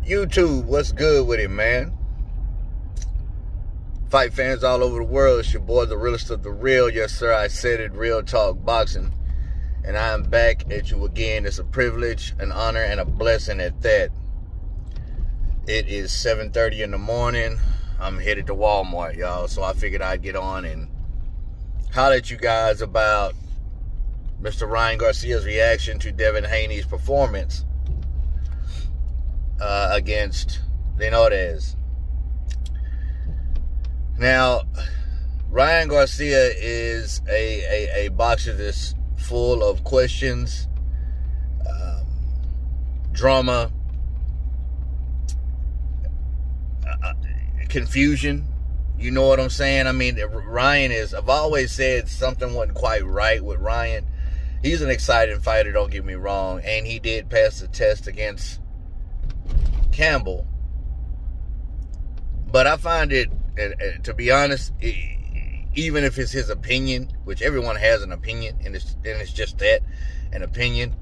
YouTube, what's good with it, man? Fight fans all over the world, it's your boy, the realest of the real. Yes, sir, I said it, Real Talk Boxing. And I'm back at you again. It's a privilege, an honor, and a blessing at that. It is 7:30 in the morning. I'm headed to Walmart, y'all. So I figured I'd get on and holler at you guys about Mr. Ryan Garcia's reaction to Devin Haney's performance against Linares. Now, Ryan Garcia is a boxer that's full of questions, drama, confusion. You know what I'm saying? I mean, Ryan is, I've always said something wasn't quite right with Ryan. He's an exciting fighter, don't get me wrong, and he did pass the test against Campbell. But I find it, to be honest, even if it's his opinion, which everyone has an opinion, and it's just that, an opinion,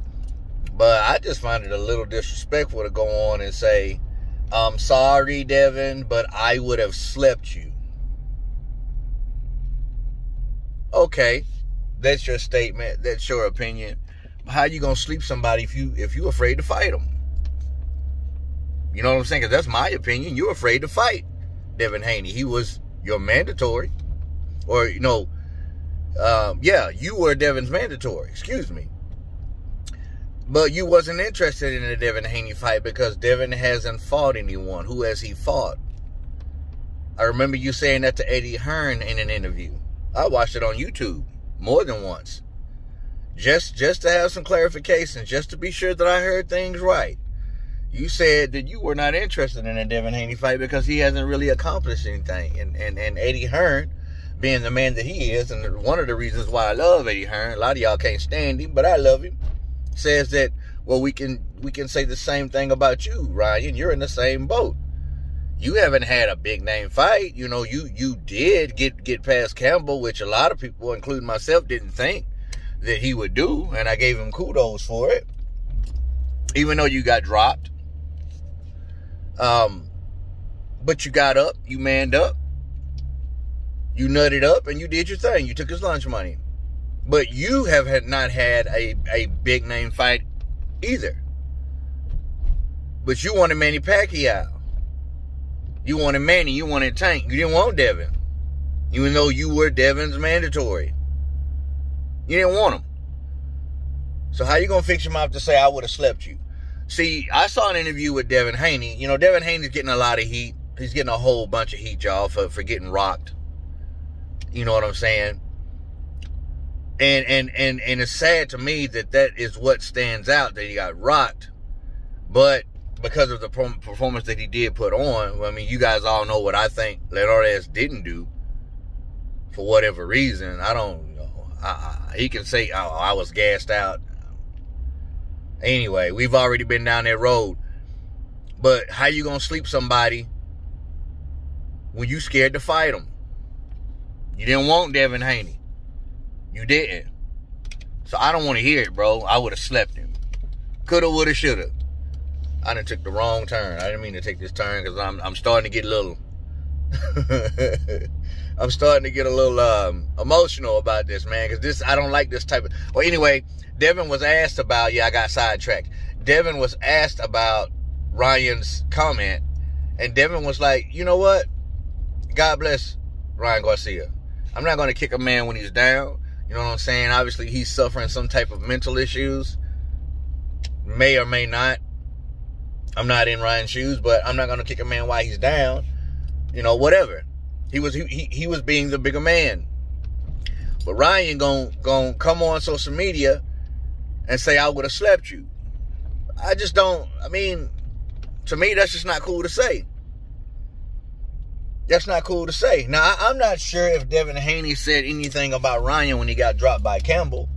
but I just find it a little disrespectful to go on and say, I'm sorry, Devin, but I would have slept you. Okay, that's your statement, that's your opinion. How you gonna sleep somebody if you afraid to fight them? You know what I'm saying? Because that's my opinion. You're afraid to fight Devin Haney. He was your mandatory. Or, you know, you were Devin's mandatory. Excuse me. But you wasn't interested in a Devin Haney fight because Devin hasn't fought anyone. Who has he fought? I remember you saying that to Eddie Hearn in an interview. I watched it on YouTube more than once. Just to have some clarification, just to be sure that I heard things right. You said that you were not interested in a Devin Haney fight because he hasn't really accomplished anything. And Eddie Hearn, being the man that he is, and one of the reasons why I love Eddie Hearn, a lot of y'all can't stand him, but I love him, says that, well, we can say the same thing about you, Ryan. You're in the same boat. You haven't had a big name fight. You know, you did get past Campbell, which a lot of people, including myself, didn't think that he would do, and I gave him kudos for it, even though you got dropped. But you got up, you manned up, you nutted up, and you did your thing. You took his lunch money. But you have not had a big name fight either. But you wanted Manny Pacquiao. You wanted Manny, you wanted Tank. You didn't want Devin. Even though you were Devin's mandatory. You didn't want him. So how you gonna fix him up to say I would have slept you? See, I saw an interview with Devin Haney. You know, Devin Haney's getting a lot of heat. He's getting a whole bunch of heat, y'all, for getting rocked. You know what I'm saying? And it's sad to me that is what stands out, that he got rocked. But because of the performance that he did put on, I mean, you guys all know what I think Linares didn't do for whatever reason. I don't know. He can say, oh, I was gassed out. Anyway, we've already been down that road. But how you gonna sleep somebody when you scared to fight them? You didn't want Devin Haney. You didn't. So I don't want to hear it, bro. I would have slept him. Coulda, woulda, shoulda. I done took the wrong turn. I didn't mean to take this turn because I'm starting to get a little I'm starting to get a little emotional about this, man, because I don't like this type of... Well, anyway, Devin was asked about... Yeah, I got sidetracked. Devin was asked about Ryan's comment, and Devin was like, you know what? God bless Ryan Garcia. I'm not going to kick a man when he's down. You know what I'm saying? Obviously, he's suffering some type of mental issues. May or may not. I'm not in Ryan's shoes, but I'm not going to kick a man while he's down. You know, whatever. He was being the bigger man. But Ryan gon' come on social media and say, I would have slept you. I just don't, I mean, to me, that's just not cool to say. That's not cool to say. Now, I'm not sure if Devin Haney said anything about Ryan when he got dropped by Campbell.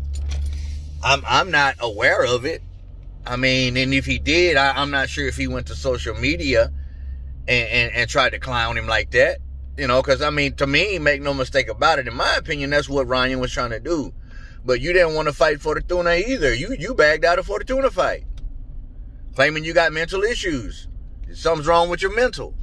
I'm not aware of it. I mean, and if he did, I'm not sure if he went to social media and tried to clown him like that. You know, because, I mean, to me, make no mistake about it, in my opinion, that's what Ryan was trying to do. But you didn't want to fight Fortuna either. You bagged out of Fortuna fight, claiming you got mental issues. Something's wrong with your mental.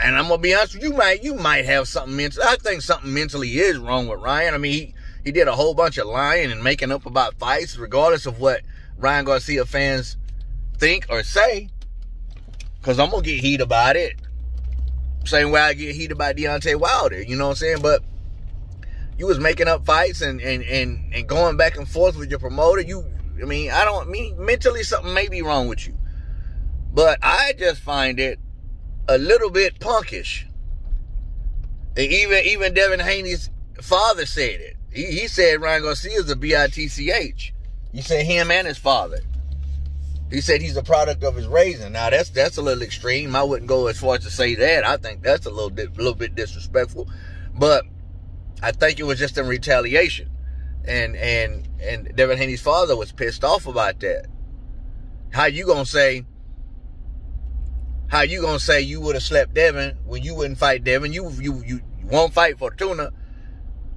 And I'm gonna be honest with you, you might have something mental. I think something mentally is wrong with Ryan. I mean, he did a whole bunch of lying and making up about fights, regardless of what Ryan Garcia fans think or say. Because I'm gonna get heat about it. Same way I get heat about Deontay Wilder, you know what I'm saying? But you was making up fights and going back and forth with your promoter. Mentally something may be wrong with you. But I just find it a little bit punkish. And even Devin Haney's father said it. He said Ryan Garcia is a bitch. He said him and his father. He said he's a product of his raising. Now that's a little extreme. I wouldn't go as far as to say that. I think that's a little bit disrespectful. But I think it was just in retaliation. And Devin Haney's father was pissed off about that. How you gonna say you would have slept Devin when you wouldn't fight Devin? You won't fight Fortuna.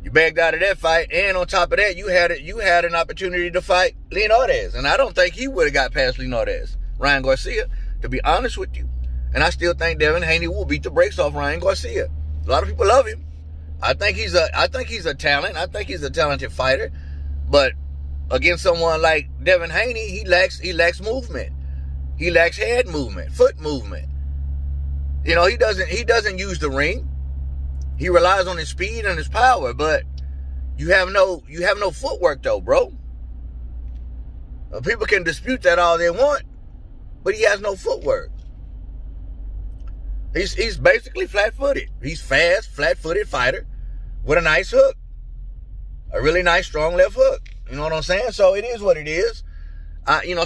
You backed out of that fight, and on top of that, you had an opportunity to fight Leonardes, and I don't think he would have got past Leonardes, Ryan Garcia, to be honest with you. And I still think Devin Haney will beat the brakes off Ryan Garcia. A lot of people love him. I think he's a talent. I think he's a talented fighter, but against someone like Devin Haney, he lacks movement. He lacks head movement, foot movement. You know, he doesn't use the ring. He relies on his speed and his power, but you have no footwork though, bro. People can dispute that all they want, but he has no footwork. He's basically flat-footed. He's fast, flat-footed fighter with a nice hook. A really nice, strong left hook. You know what I'm saying? So it is what it is.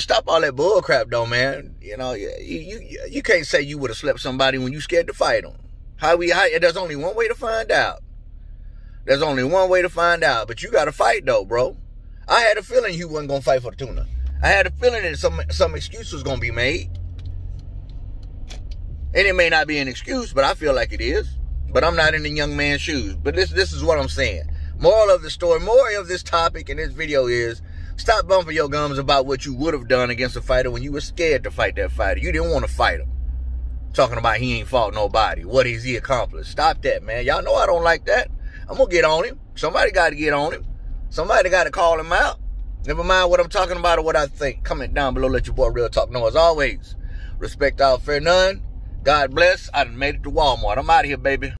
Stop all that bull crap though, man. You know, you can't say you would have slept somebody when you scared to fight them. There's only one way to find out. There's only one way to find out. But you got to fight, though, bro. I had a feeling you wasn't going to fight Fortuna. I had a feeling that some excuse was going to be made. And it may not be an excuse, but I feel like it is. But I'm not in the young man's shoes. But this is what I'm saying. Moral of the story, moral of this topic in this video is, stop bumping your gums about what you would have done against a fighter when you were scared to fight that fighter. You didn't want to fight him. Talking about he ain't fought nobody. What has he accomplished? Stop that, man. Y'all know I don't like that. I'm going to get on him. Somebody got to get on him. Somebody got to call him out. Never mind what I'm talking about or what I think. Comment down below. Let your boy Real Talk know. As always, respect all, fear none. God bless. I done made it to Walmart. I'm out of here, baby.